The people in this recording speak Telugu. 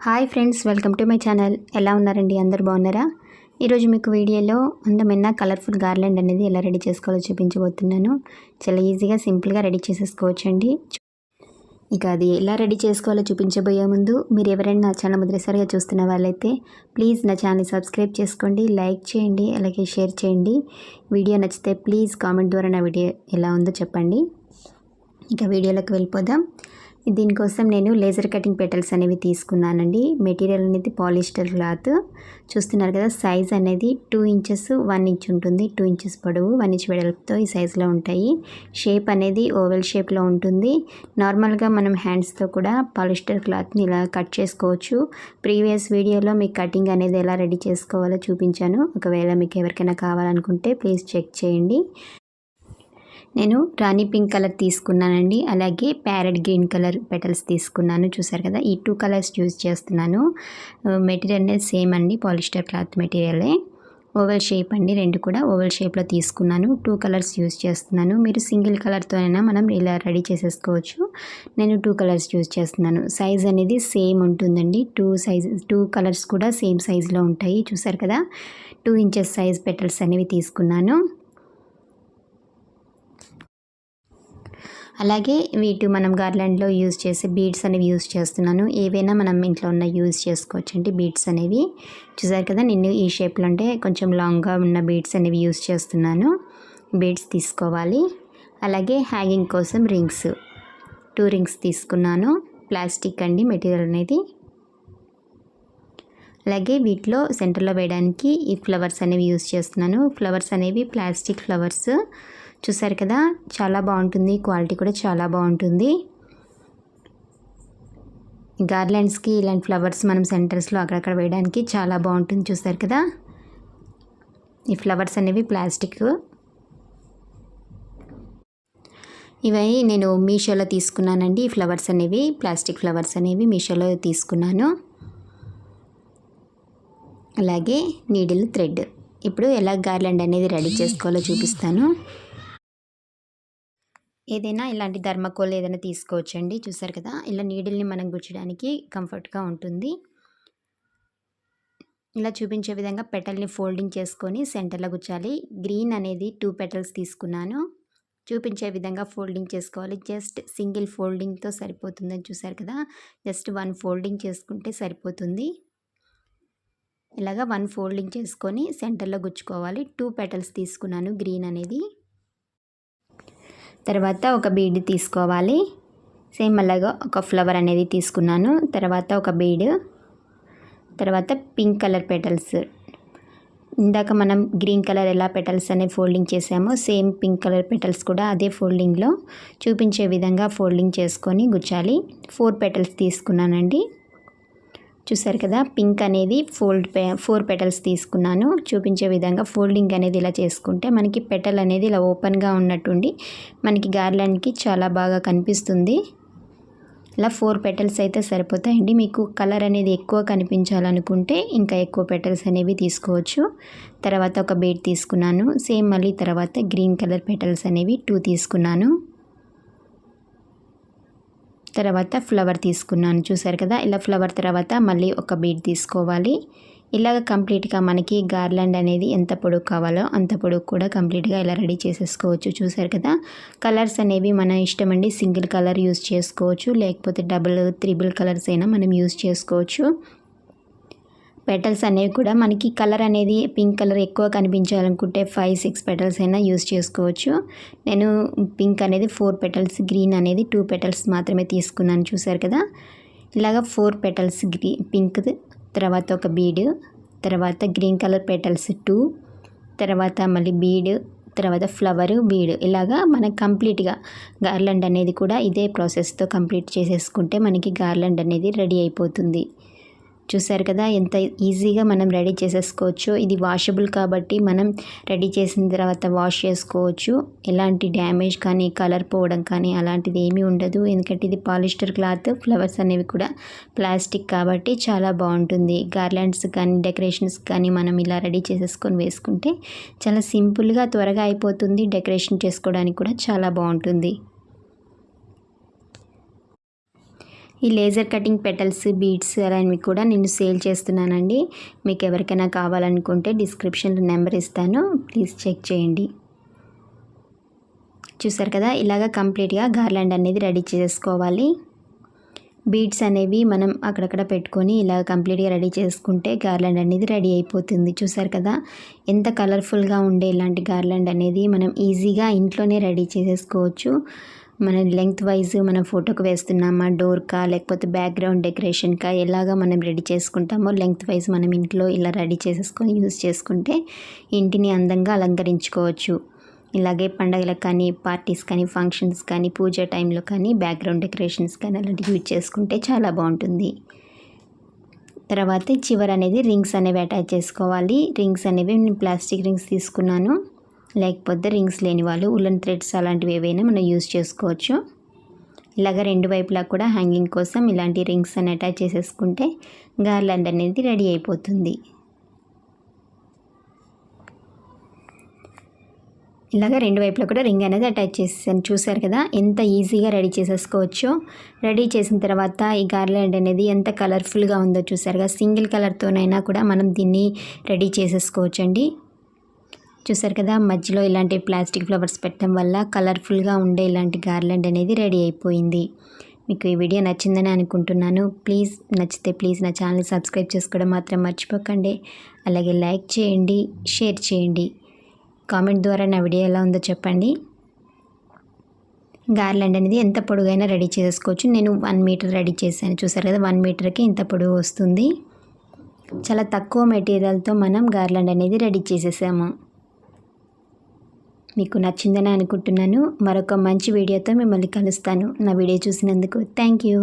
Hi friends, welcome to my channel. ఎలా ఉన్నారండి? అందరు బాగున్నారా? ఈరోజు మీకు వీడియోలో అందమైన కలర్ఫుల్ గార్లాండ్ అనేది ఎలా రెడీ చేసుకోవాలో చూపించబోతున్నాను. చాలా ఈజీగా సింపుల్గా రెడీ చేసేసుకోవచ్చండి. ఇక అది ఎలా రెడీ చేసుకోవాలో చూపించబోయే ముందు మీరు ఎవరైనా నా ఛానల్ మొదటిసారిగా చూస్తున్న వాళ్ళైతే ప్లీజ్ నా ఛానల్ని సబ్స్క్రైబ్ చేసుకోండి, లైక్ చేయండి, అలాగే షేర్ చేయండి. వీడియో నచ్చితే ప్లీజ్ కామెంట్ ద్వారా నా వీడియో ఎలా ఉందో చెప్పండి. ఇక వీడియోలోకి వెళ్ళిపోదాం. దీనికోసం నేను లేజర్ కటింగ్ పెటల్స్ అనేవి తీసుకున్నానండి. మెటీరియల్ అనేది పాలిస్టర్ క్లాత్ చూస్తున్నారు కదా. సైజ్ అనేది 2 ఇంచెస్ 1 ఇంచ్ ఉంటుంది. 2 ఇంచెస్ పొడవు 1 ఇంచ్ వెడల్పుతో ఈ సైజులో ఉంటాయి. షేప్ అనేది ఓవెల్ షేప్లో ఉంటుంది. నార్మల్గా మనం హ్యాండ్స్తో కూడా పాలిస్టర్ క్లాత్ని ఇలా కట్ చేసుకోవచ్చు. ప్రీవియస్ వీడియోలో మీకు కటింగ్ అనేది ఎలా రెడీ చేసుకోవాలో చూపించాను. ఒకవేళ మీకు ఎవరికైనా కావాలనుకుంటే ప్లీజ్ చెక్ చేయండి. నేను రాణి పింక్ కలర్ తీసుకున్నానండి, అలాగే ప్యారెట్ గ్రీన్ కలర్ పెటల్స్ తీసుకున్నాను. చూసారు కదా, ఈ 2 కలర్స్ యూజ్ చేస్తున్నాను. మెటీరియల్ అనేది సేమ్ అండి, పాలిస్టర్ క్లాత్ మెటీరియలే. ఓవెల్ షేప్ అండి, రెండు కూడా ఓవెల్ షేప్లో తీసుకున్నాను. 2 కలర్స్ యూజ్ చేస్తున్నాను. మీరు సింగిల్ కలర్తో అయినా మనం ఇలా రెడీ చేసేసుకోవచ్చు. నేను 2 కలర్స్ యూజ్ చేస్తున్నాను. సైజ్ అనేది సేమ్ ఉంటుందండి. 2 కలర్స్ కూడా సేమ్ సైజులో ఉంటాయి. చూసారు కదా, 2 ఇంచెస్ సైజ్ పెటల్స్ అనేవి తీసుకున్నాను. అలాగే వీటి మనం గార్లాండ్లో యూజ్ చేసే బీడ్స్ అనేవి యూజ్ చేస్తున్నాను. ఏవైనా మనం ఇంట్లో ఉన్న యూజ్ చేసుకోవచ్చు అండి బీడ్స్ అనేవి. చూసారు కదా, నేను ఈ షేప్లో అంటే కొంచెం లాంగ్గా ఉన్న బీడ్స్ అనేవి యూజ్ చేస్తున్నాను. బీడ్స్ తీసుకోవాలి. అలాగే హ్యాంగింగ్ కోసం రింగ్స్ 2 రింగ్స్ తీసుకున్నాను. ప్లాస్టిక్ అండి మెటీరియల్ అనేది. అలాగే వీటిలో సెంటర్లో వేయడానికి ఈ ఫ్లవర్స్ అనేవి యూజ్ చేస్తున్నాను. ఫ్లవర్స్ అనేవి ప్లాస్టిక్ ఫ్లవర్స్. చూసారు కదా, చాలా బాగుంటుంది. క్వాలిటీ కూడా చాలా బాగుంటుంది. గార్లాండ్స్కి ఇలాంటి ఫ్లవర్స్ మనం సెంటర్స్లో అక్కడక్కడ వేయడానికి చాలా బాగుంటుంది. చూసారు కదా, ఈ ఫ్లవర్స్ అనేవి ప్లాస్టిక్. ఇవి నేను మీషోలో తీసుకున్నానండి. ఈ ఫ్లవర్స్ అనేవి ప్లాస్టిక్ ఫ్లవర్స్ అనేవి మీషోలో తీసుకున్నాను. అలాగే నీడిల్ థ్రెడ్. ఇప్పుడు ఎలా గార్లాండ్ అనేది రెడీ చేసుకోవాలో చూపిస్తాను. ఏదైనా ఇలాంటి థర్మాకోల్ ఏదైనా తీసుకోవచ్చండి. చూసారు కదా, ఇలా నీడిల్ని మనం గుచ్చడానికి కంఫర్ట్గా ఉంటుంది. ఇలా చూపించే విధంగా పెటల్ని ఫోల్డింగ్ చేసుకొని సెంటర్లో గుచ్చాలి. గ్రీన్ అనేది 2 పెటల్స్ తీసుకున్నాను. చూపించే విధంగా ఫోల్డింగ్ చేసుకోవాలి. జస్ట్ సింగిల్ ఫోల్డింగ్తో సరిపోతుందని చూసారు కదా, జస్ట్ 1 ఫోల్డింగ్ చేసుకుంటే సరిపోతుంది. ఇలాగా 1 ఫోల్డింగ్ చేసుకొని సెంటర్లో గుచ్చుకోవాలి. 2 పెటల్స్ తీసుకున్నాను గ్రీన్ అనేది. తర్వాత ఒక బీడ్ తీసుకోవాలి. సేమ్ అలాగా ఒక ఫ్లవర్ అనేది తీసుకున్నాను. తర్వాత ఒక బీడ్, తర్వాత పింక్ కలర్ పెటల్స్. ఇందాక మనం గ్రీన్ కలర్ ఎలా పెటల్స్ అనే ఫోల్డింగ్ చేసామో సేమ్ పింక్ కలర్ పెటల్స్ కూడా అదే ఫోల్డింగ్లో చూపించే విధంగా ఫోల్డింగ్ చేసుకొని గుచ్చాలి. 4 పెటల్స్ తీసుకున్నానండి. చూసారు కదా, పింక్ అనేది 4 పెటల్స్ తీసుకున్నాను. చూపించే విధంగా ఫోల్డింగ్ అనేది ఇలా చేసుకుంటే మనకి పెటల్ అనేది ఇలా ఓపెన్గా ఉన్నట్టుండి మనకి గార్లాండ్కి చాలా బాగా కనిపిస్తుంది. ఇలా 4 పెటల్స్ అయితే సరిపోతాయండి. మీకు కలర్ అనేది ఎక్కువ కనిపించాలనుకుంటే ఇంకా ఎక్కువ పెటల్స్ అనేవి తీసుకోవచ్చు. తర్వాత ఒక బీడ్ తీసుకున్నాను. సేమ్ మళ్ళీ తర్వాత గ్రీన్ కలర్ పెటల్స్ అనేవి 2 తీసుకున్నాను. తర్వాత ఫ్లవర్ తీసుకున్నాను. చూసారు కదా, ఇలా ఫ్లవర్ తర్వాత మళ్ళీ ఒక బీడ్ తీసుకోవాలి. ఇలాగ కంప్లీట్గా మనకి గార్లాండ్ అనేది ఎంత పొడుగు కావాలో అంత పొడుగు కూడా కంప్లీట్గా ఇలా రెడీ చేసేసుకోవచ్చు. చూసారు కదా, కలర్స్ అనేవి మన ఇష్టం అండి. సింగిల్ కలర్ యూజ్ చేసుకోవచ్చు, లేకపోతే డబుల్ 3 కలర్స్ అయినా మనం యూజ్ చేసుకోవచ్చు. పెటల్స్ అనేవి కూడా మనకి కలర్ అనేది పింక్ కలర్ ఎక్కువ కనిపించాలనుకుంటే 5-6 పెటల్స్ అయినా యూజ్ చేసుకోవచ్చు. నేను పింక్ అనేది 4 పెటల్స్, గ్రీన్ అనేది 2 పెటల్స్ మాత్రమే తీసుకున్నాను. చూసారు కదా, ఇలాగ 4 పెటల్స్ పింక్, తర్వాత ఒక బీడ్, తర్వాత గ్రీన్ కలర్ పెటల్స్ 2, తర్వాత మళ్ళీ బీడ్, తర్వాత ఫ్లవరు, బీడ్. ఇలాగా మనకి కంప్లీట్గా గార్లాండ్ అనేది కూడా ఇదే ప్రాసెస్తో కంప్లీట్ చేసేసుకుంటే మనకి గార్లాండ్ అనేది రెడీ అయిపోతుంది. చూసారు కదా, ఎంత ఈజీగా మనం రెడీ చేసేసుకోవచ్చు. ఇది వాషబుల్ కాబట్టి మనం రెడీ చేసిన తర్వాత వాష్ చేసుకోవచ్చు. ఎలాంటి డ్యామేజ్ కానీ కలర్ పోవడం కానీ అలాంటిది ఏమీ ఉండదు. ఎందుకంటే ఇది పాలిస్టర్ క్లాత్, ఫ్లవర్స్ అనేవి కూడా ప్లాస్టిక్ కాబట్టి చాలా బాగుంటుంది. గార్లాండ్స్ కానీ డెకరేషన్స్ కానీ మనం ఇలా రెడీ చేసేసుకొని వేసుకుంటే చాలా సింపుల్గా త్వరగా అయిపోతుంది. డెకరేషన్ చేసుకోవడానికి కూడా చాలా బాగుంటుంది. ఈ లేజర్ కటింగ్ పెటల్స్ బీడ్స్ అలాంటివి కూడా నేను సేల్ చేస్తున్నానండి. మీకు ఎవరికైనా కావాలనుకుంటే డిస్క్రిప్షన్లో నెంబర్ ఇస్తాను, ప్లీజ్ చెక్ చేయండి. చూసారు కదా, ఇలాగ కంప్లీట్గా గార్లాండ్ అనేది రెడీ చేసుకోవాలి. బీడ్స్ అనేవి మనం అక్కడక్కడ పెట్టుకొని ఇలా కంప్లీట్గా రెడీ చేసుకుంటే గార్లాండ్ అనేది రెడీ అయిపోతుంది. చూసారు కదా, ఎంత కలర్ఫుల్గా ఉండే ఇలాంటి గార్లాండ్ అనేది మనం ఈజీగా ఇంట్లోనే రెడీ చేసేసుకోవచ్చు. మన లెంగ్త్ వైజ్ మనం ఫోటోకి వేస్తున్నామా, డోర్కా లేకపోతే బ్యాక్గ్రౌండ్ డెకరేషన్కా ఎలాగా మనం రెడీ చేసుకుంటామో లెంగ్త్ వైజ్ మనం ఇంట్లో ఇలా రెడీ చేసేసుకొని యూజ్ చేసుకుంటే ఇంటిని అందంగా అలంకరించుకోవచ్చు. ఇలాగే పండగలకు కానీ, పార్టీస్ కానీ, ఫంక్షన్స్ కానీ, పూజ టైంలో కానీ బ్యాక్గ్రౌండ్ డెకరేషన్స్ కానీ అలాంటివి యూజ్ చేసుకుంటే చాలా బాగుంటుంది. తర్వాత చివర అనేది రింగ్స్ అనేవి అటాచ్ చేసుకోవాలి. రింగ్స్ అనేవి నేను ప్లాస్టిక్ రింగ్స్ తీసుకున్నాను, లేకపోతే రింగ్స్ లేని వాళ్ళు ఉలెన్ థ్రెడ్స్ అలాంటివి ఏవైనా మనం యూజ్ చేసుకోవచ్చు. ఇలాగ రెండు వైపులా కూడా హ్యాంగింగ్ కోసం ఇలాంటి రింగ్స్ అని అటాచ్ చేసేసుకుంటే గార్లాండ్ అనేది రెడీ అయిపోతుంది. ఇలాగ రెండు వైపులా కూడా రింగ్ అనేది అటాచ్ చేసేసాను. చూసారు కదా ఎంత ఈజీగా రెడీ చేసేసుకోవచ్చో. రెడీ చేసిన తర్వాత ఈ గార్లాండ్ అనేది ఎంత కలర్ఫుల్గా ఉందో చూసారుగా. సింగిల్ కలర్తోనైనా కూడా మనం దీన్ని రెడీ చేసేసుకోవచ్చండి. చూసారు కదా, మధ్యలో ఇలాంటి ప్లాస్టిక్ ఫ్లవర్స్ పెట్టడం వల్ల కలర్ఫుల్గా ఉండే ఇలాంటి గార్లాండ్ అనేది రెడీ అయిపోయింది. మీకు ఈ వీడియో నచ్చిందని అనుకుంటున్నాను. నచ్చితే ప్లీజ్ నా ఛానల్ని సబ్స్క్రైబ్ చేసుకోవడం మాత్రం మర్చిపోకండి. అలాగే లైక్ చేయండి, షేర్ చేయండి. కామెంట్ ద్వారా నా వీడియో ఎలా ఉందో చెప్పండి. గార్లాండ్ అనేది ఎంత పొడుగైనా రెడీ చేసుకోవచ్చు. నేను 1 మీటర్ రెడీ చేశాను. చూసారు కదా, 1 మీటర్కి ఇంత పొడుగు వస్తుంది. చాలా తక్కువ మెటీరియల్తో మనం గార్లాండ్ అనేది రెడీ చేసేసాము. మీకు నచ్చిందని అనుకుంటున్నాను. మరొక మంచి వీడియోతో మిమ్మల్ని కలుస్తాను. నా వీడియో చూసినందుకు థ్యాంక్ యూ.